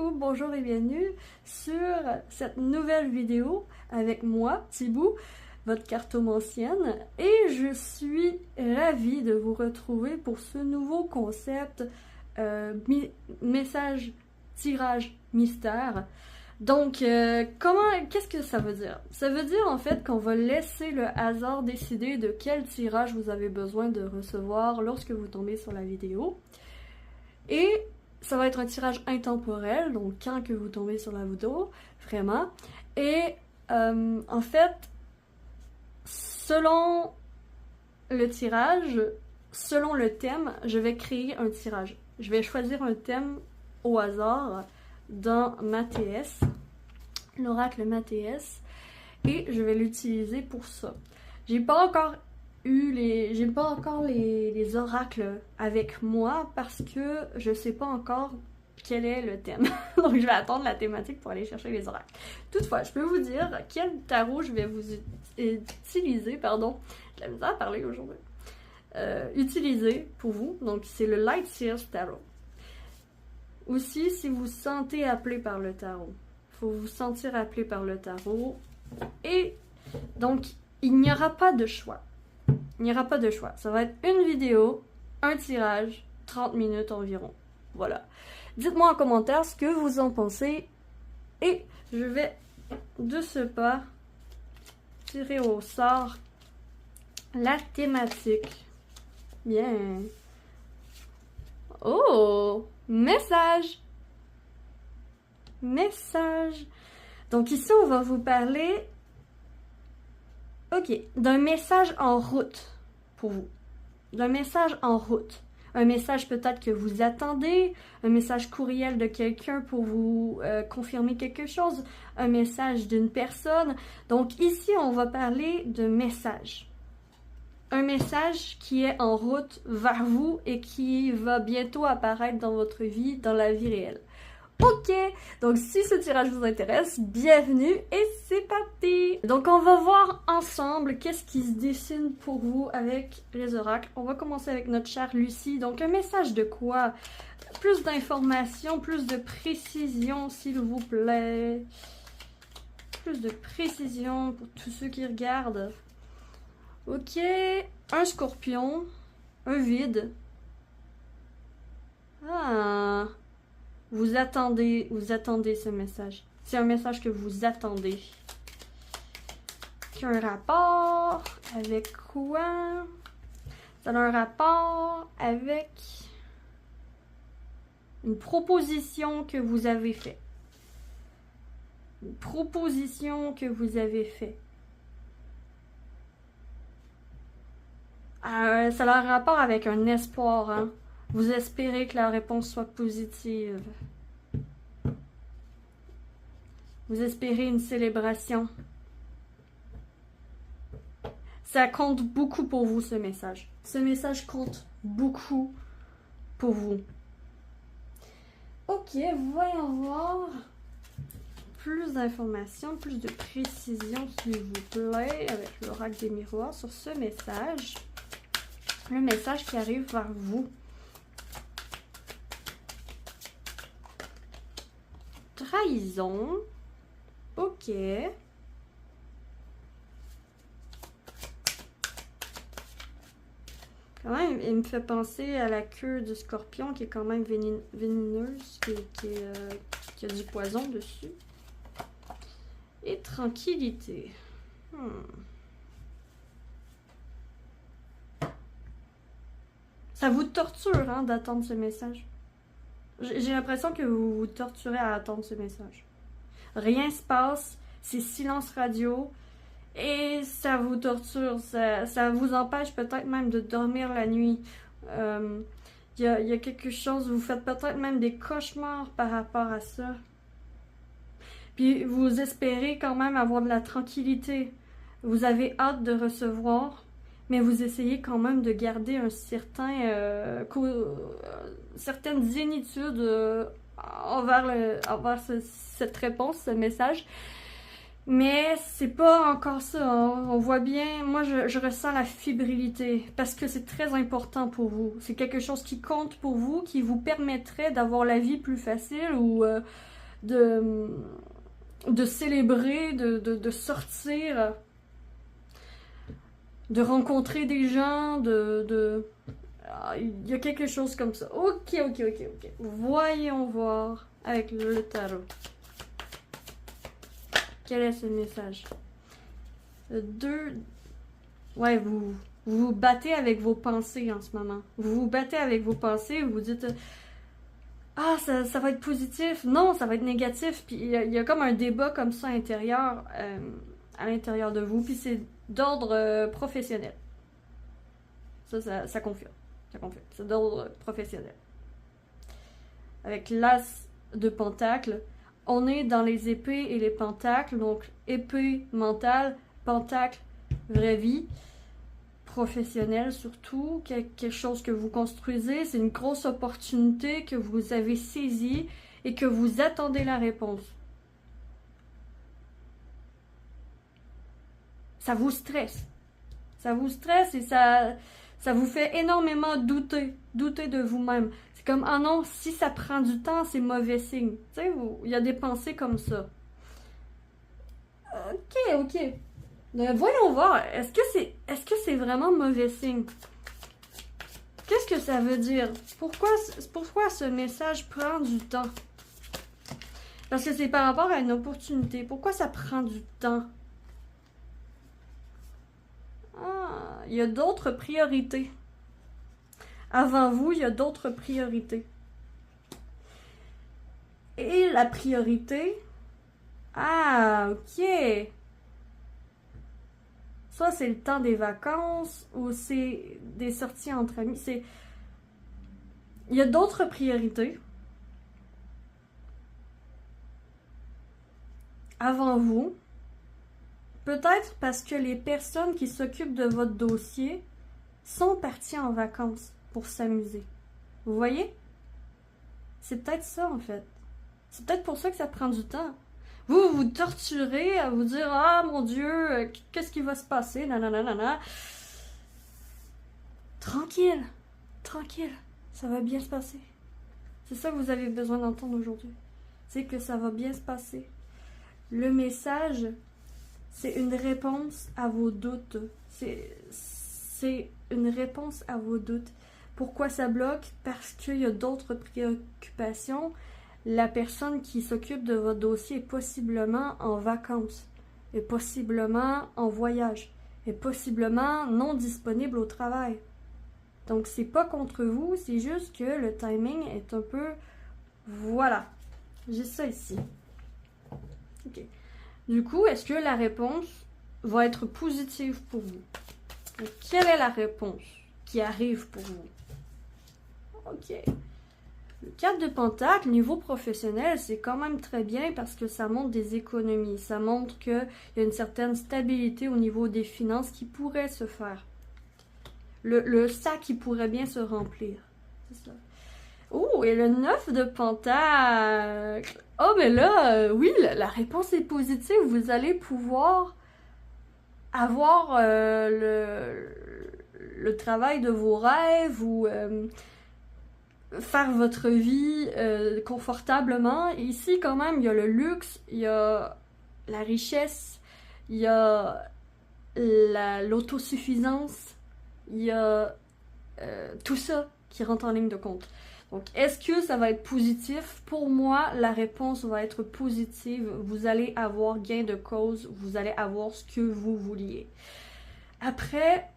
coucou, bonjour et bienvenue sur cette nouvelle vidéo avec moi, Thibou, votre cartomancienne, et je suis ravie de vous retrouver pour ce nouveau concept message tirage mystère. Donc, qu'est-ce que ça veut dire? Ça veut dire en fait qu'on va laisser le hasard décider de quel tirage vous avez besoin de recevoir lorsque vous tombez sur la vidéo. Et ça va être un tirage intemporel, donc quand que vous tombez sur la vidéo, vraiment. Et en fait, selon le tirage, selon le thème, je vais créer un tirage. Je vais choisir un thème au hasard dans MaTS, l'oracle MaTS, et je vais l'utiliser pour ça. J'ai pas encore les oracles avec moi parce que je sais pas encore quel est le thème. Donc je vais attendre la thématique pour aller chercher les oracles. Toutefois, je peux vous dire quel tarot je vais vous utiliser, pardon, j'ai la misère à parler aujourd'hui. Utiliser pour vous. Donc c'est le Light Seers Tarot. Aussi, si vous vous sentez appelé par le tarot, il faut vous sentir appelé par le tarot. Et donc, il n'y aura pas de choix. Il n'y aura pas de choix. Ça va être une vidéo, un tirage, 30 minutes environ. Voilà. Dites-moi en commentaire ce que vous en pensez. Et je vais, de ce pas, tirer au sort la thématique. Bien. Oh! Message! Message! Donc ici, on va vous parler... Ok, d'un message en route pour vous. D'un message en route. Un message peut-être que vous attendez, un message courriel de quelqu'un pour vous confirmer quelque chose, un message d'une personne. Donc ici, on va parler de message. Un message qui est en route vers vous et qui va bientôt apparaître dans votre vie, dans la vie réelle. Ok, donc si ce tirage vous intéresse, bienvenue et c'est parti! Donc on va voir ensemble qu'est-ce qui se dessine pour vous avec les oracles. On va commencer avec notre chère Lucie. Donc un message de quoi? Plus d'informations, plus de précision s'il vous plaît. Plus de précision pour tous ceux qui regardent. Ok, un scorpion, un vide. Ah... Vous attendez ce message. C'est un message que vous attendez. Qui a un rapport avec quoi? Ça a un rapport avec une proposition que vous avez faite. Une proposition que vous avez faite. Ça a un rapport avec un espoir, hein? Vous espérez que la réponse soit positive. Vous espérez une célébration. Ça compte beaucoup pour vous, ce message. Ce message compte beaucoup pour vous. Ok, voyons voir. Plus d'informations, plus de précision, s'il vous plaît, avec l'oracle des miroirs sur ce message. Le message qui arrive vers vous. Trahison. Ok. Quand même, il me fait penser à la queue du scorpion qui est quand même vénéneuse, qui a du poison dessus. Et tranquillité. Ça vous torture, hein, d'attendre ce message. J'ai l'impression que vous vous torturez à attendre ce message. Rien se passe, c'est silence radio et ça vous torture, ça vous empêche peut-être même de dormir la nuit. Il y a quelque chose, vous faites peut-être même des cauchemars par rapport à ça. Puis vous espérez quand même avoir de la tranquillité. Vous avez hâte de recevoir, mais vous essayez quand même de garder un certaine zénitude envers cette réponse, ce message. Mais c'est pas encore ça, hein. On voit bien, moi je ressens la fébrilité parce que c'est très important pour vous. C'est quelque chose qui compte pour vous, qui vous permettrait d'avoir la vie plus facile ou de célébrer, de sortir, de rencontrer des gens, il y a quelque chose comme ça. Ok. Voyons voir avec le tarot. Quel est ce message? Ouais, vous vous battez avec vos pensées en ce moment. Vous vous battez avec vos pensées, vous vous dites ah, ça va être positif. Non, ça va être négatif. Puis il y a comme un débat comme ça intérieur, à l'intérieur de vous. Puis c'est d'ordre professionnel. Ça confirme. Ça confirme. C'est d'ordre professionnel. Avec l'as de pentacle, on est dans les épées et les pentacles. Donc épée mentale, pentacle vraie vie. Professionnel surtout, quelque chose que vous construisez, c'est une grosse opportunité que vous avez saisie et que vous attendez la réponse. Ça vous stresse. Ça vous stresse et ça vous fait énormément douter de vous-même. C'est comme, ah non, si ça prend du temps, c'est mauvais signe. Tu sais, il y a des pensées comme ça. Ok. Voyons voir, est-ce que c'est vraiment mauvais signe? Qu'est-ce que ça veut dire? Pourquoi ce message prend du temps? Parce que c'est par rapport à une opportunité. Pourquoi ça prend du temps? Ah, il y a d'autres priorités. Avant vous, il y a d'autres priorités. Et la priorité... Ah, ok. Soit c'est le temps des vacances ou c'est des sorties entre amis. Il y a d'autres priorités avant vous. Peut-être parce que les personnes qui s'occupent de votre dossier sont parties en vacances pour s'amuser. Vous voyez? C'est peut-être ça en fait. C'est peut-être pour ça que ça prend du temps. Vous torturez à vous dire « Ah, mon Dieu, qu'est-ce qui va se passer? Nanana. » Tranquille, ça va bien se passer. C'est ça que vous avez besoin d'entendre aujourd'hui. C'est que ça va bien se passer. Le message, c'est une réponse à vos doutes. C'est une réponse à vos doutes. Pourquoi ça bloque? Parce qu'il y a d'autres préoccupations. La personne qui s'occupe de votre dossier est possiblement en vacances, est possiblement en voyage, est possiblement non disponible au travail. Donc c'est pas contre vous, c'est juste que le timing est un peu... Voilà, j'ai ça ici. Ok. Du coup, est-ce que la réponse va être positive pour vous? Donc, quelle est la réponse qui arrive pour vous? Ok. Le 4 de Pentacle, niveau professionnel, c'est quand même très bien parce que ça montre des économies. Ça montre qu'il y a une certaine stabilité au niveau des finances qui pourrait se faire. Le sac qui pourrait bien se remplir. C'est ça. Oh, et le 9 de Pentacle. Oh, mais là, oui, la réponse est positive. Vous allez pouvoir avoir le travail de vos rêves ou... faire votre vie confortablement. Ici, quand même, il y a le luxe, il y a la richesse, il y a l'autosuffisance, il y a tout ça qui rentre en ligne de compte. Donc, est-ce que ça va être positif? Pour moi, la réponse va être positive. Vous allez avoir gain de cause, vous allez avoir ce que vous vouliez. Après,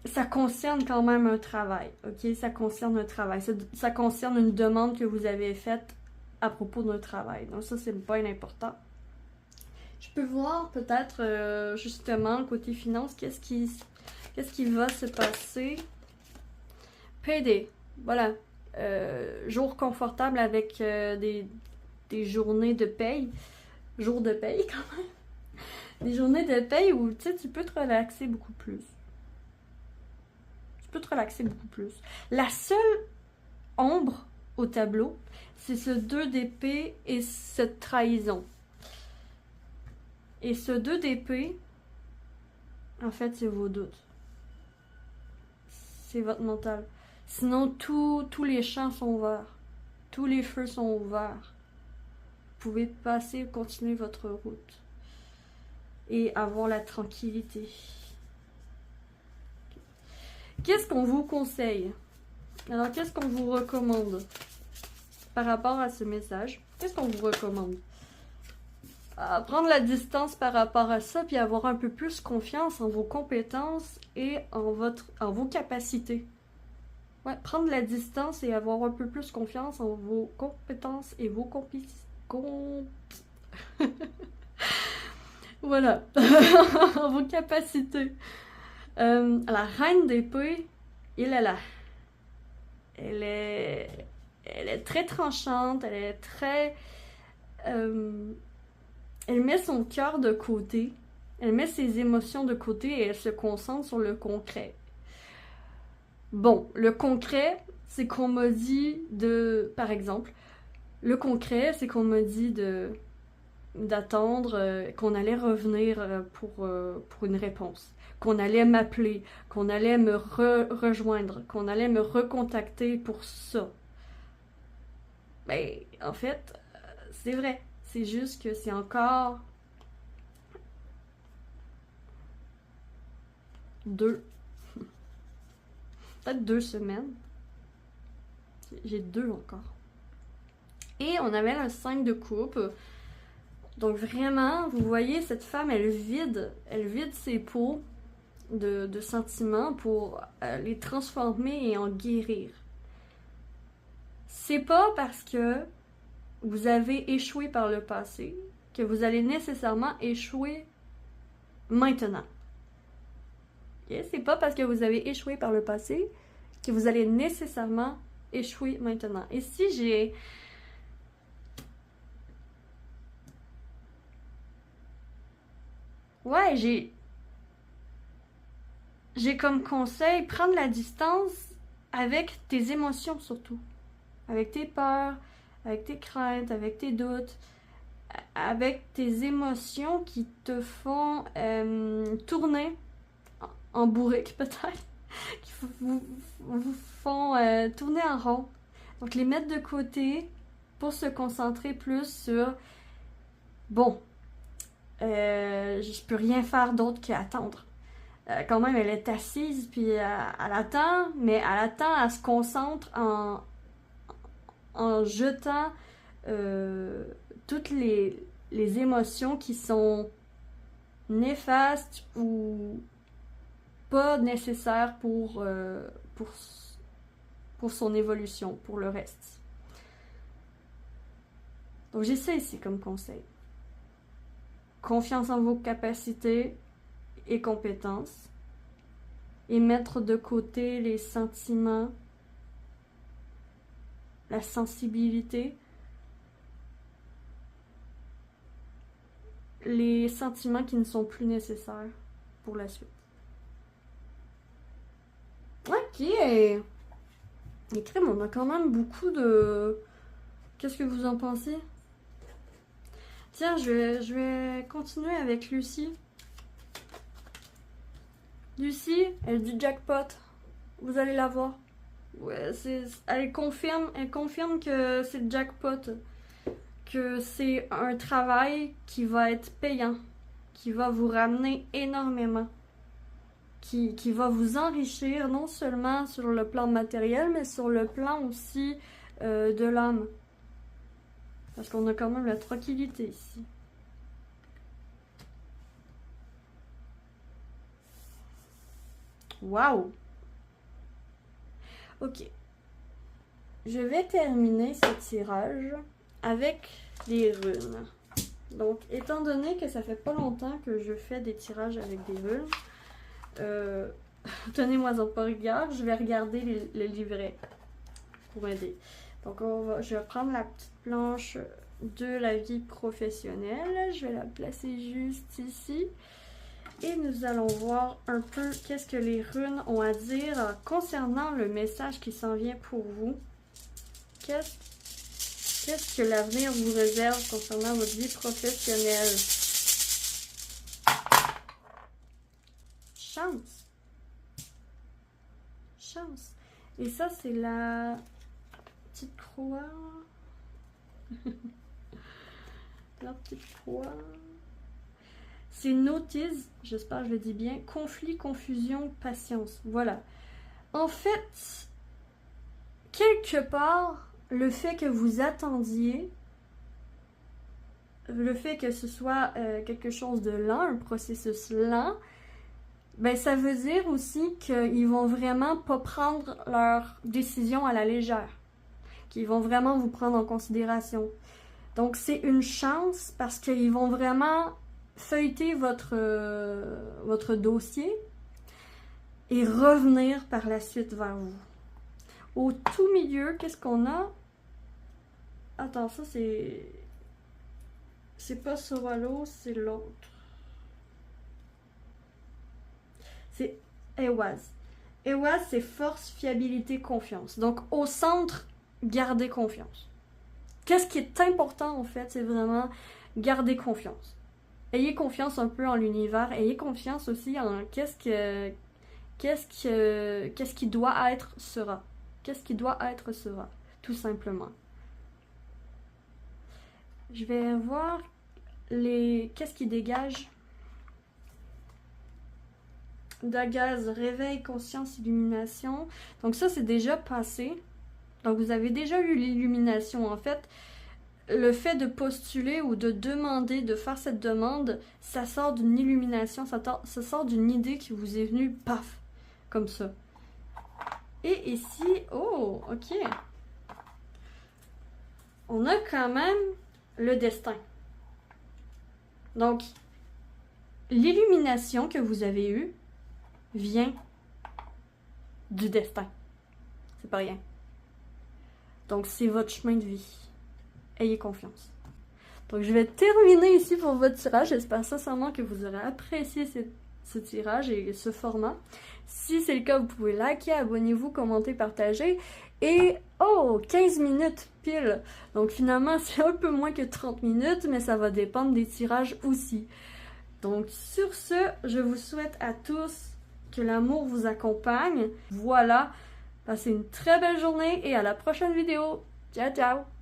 ça concerne quand même un travail, ok? Ça concerne un travail. Ça concerne une demande que vous avez faite à propos d'un travail. Donc ça, c'est bien important. Je peux voir peut-être, justement, côté finance, qu'est-ce qui va se passer? PD, voilà. Jour confortable avec des journées de paye. Jour de paye, quand même. Des journées de paye où, tu sais, tu peux te relaxer beaucoup plus. La seule ombre au tableau, c'est ce 2 d'épée et cette trahison. Et ce 2 d'épée, en fait, c'est vos doutes. C'est votre mental. Sinon, tous les champs sont verts. Tous les feux sont ouverts. Vous pouvez passer, continuer votre route. Et avoir la tranquillité. Qu'est-ce qu'on vous conseille? Alors, qu'est-ce qu'on vous recommande par rapport à ce message? Qu'est-ce qu'on vous recommande? Prendre la distance par rapport à ça, puis avoir un peu plus confiance en vos compétences et en vos capacités. Ouais, prendre la distance et avoir un peu plus confiance en vos compétences et vos voilà, en vos capacités. La reine d'épée, elle est très tranchante, elle est très... elle met son cœur de côté, elle met ses émotions de côté et elle se concentre sur le concret. Bon, le concret, c'est qu'on m'a dit de... Par exemple, le concret, c'est qu'on m'a dit d'attendre, qu'on allait revenir pour une réponse, qu'on allait m'appeler, qu'on allait me rejoindre, qu'on allait me recontacter pour ça. Ben, en fait, c'est vrai. C'est juste que c'est encore peut-être 2 semaines. J'ai 2 encore. Et on avait un 5 de coupe. Donc vraiment, vous voyez, cette femme, elle vide ses pots de sentiments pour les transformer et en guérir. C'est pas parce que vous avez échoué par le passé que vous allez nécessairement échouer maintenant. Okay? C'est pas parce que vous avez échoué par le passé que vous allez nécessairement échouer maintenant. Et si j'ai... Ouais, j'ai comme conseil prendre la distance avec tes émotions surtout. Avec tes peurs, avec tes craintes, avec tes doutes, avec tes émotions qui te font tourner en bourrique peut-être, qui vous font tourner en rond. Donc les mettre de côté pour se concentrer plus sur bon, je peux rien faire d'autre qu'attendre. Quand même, elle est assise, puis elle attend, mais elle attend, elle se concentre en jetant toutes les émotions qui sont néfastes ou pas nécessaires pour son évolution, pour le reste. Donc j'ai ça ici comme conseil. Confiance en vos capacités et compétences et mettre de côté les sentiments, la sensibilité, les sentiments qui ne sont plus nécessaires pour la suite. Ok. Et crème, on a quand même beaucoup de... Qu'est-ce que vous en pensez? Tiens, je vais continuer avec Lucie. Lucie, elle dit jackpot. Vous allez la voir. Ouais, elle confirme que c'est le jackpot. Que c'est un travail qui va être payant. Qui va vous ramener énormément. Qui va vous enrichir non seulement sur le plan matériel, mais sur le plan aussi de l'âme. Parce qu'on a quand même la tranquillité ici. Waouh! Ok. Je vais terminer ce tirage avec les runes. Donc, étant donné que ça fait pas longtemps que je fais des tirages avec des runes, tenez-moi en pas rigueur, je vais regarder le livret pour aider. Donc, je vais prendre la petite planche de la vie professionnelle. Je vais la placer juste ici. Et nous allons voir un peu qu'est-ce que les runes ont à dire concernant le message qui s'en vient pour vous. Qu'est-ce que l'avenir vous réserve concernant votre vie professionnelle? Chance. Chance. Et ça, c'est la petite croix. La petite croix. C'est notice, j'espère que je le dis bien, conflit, confusion, patience. Voilà. En fait, quelque part, le fait que vous attendiez, le fait que ce soit quelque chose de lent, un processus lent, ben ça veut dire aussi qu'ils vont vraiment pas prendre leur décision à la légère, qu'ils vont vraiment vous prendre en considération. Donc c'est une chance parce qu'ils vont vraiment feuilleter votre dossier et revenir par la suite vers vous. Au tout milieu, qu'est-ce qu'on a? Attends, ça c'est... C'est pas Soralo, c'est l'autre. C'est Ehwaz. Ehwaz, c'est force, fiabilité, confiance. Donc, au centre, gardez confiance. Qu'est-ce qui est important, en fait, c'est vraiment garder confiance. Ayez confiance un peu en l'univers. Ayez confiance aussi en qu'est-ce qui doit être sera. Qu'est-ce qui doit être sera, tout simplement. Je vais voir qu'est-ce qui dégage. Dagaz, réveil, conscience, illumination. Donc ça, c'est déjà passé. Donc vous avez déjà eu l'illumination. En fait, le fait de postuler ou de demander, de faire cette demande, ça sort d'une illumination, ça sort d'une idée qui vous est venue, paf, comme ça. Et ici, oh, ok. On a quand même le destin. Donc, l'illumination que vous avez eue vient du destin. C'est pas rien. Donc, c'est votre chemin de vie. Ayez confiance. Donc, je vais terminer ici pour votre tirage. J'espère sincèrement que vous aurez apprécié ce tirage et ce format. Si c'est le cas, vous pouvez liker, abonnez-vous, commenter, partager. Et, oh, 15 minutes pile. Donc, finalement, c'est un peu moins que 30 minutes, mais ça va dépendre des tirages aussi. Donc, sur ce, je vous souhaite à tous que l'amour vous accompagne. Voilà. Passez une très belle journée et à la prochaine vidéo. Ciao, ciao!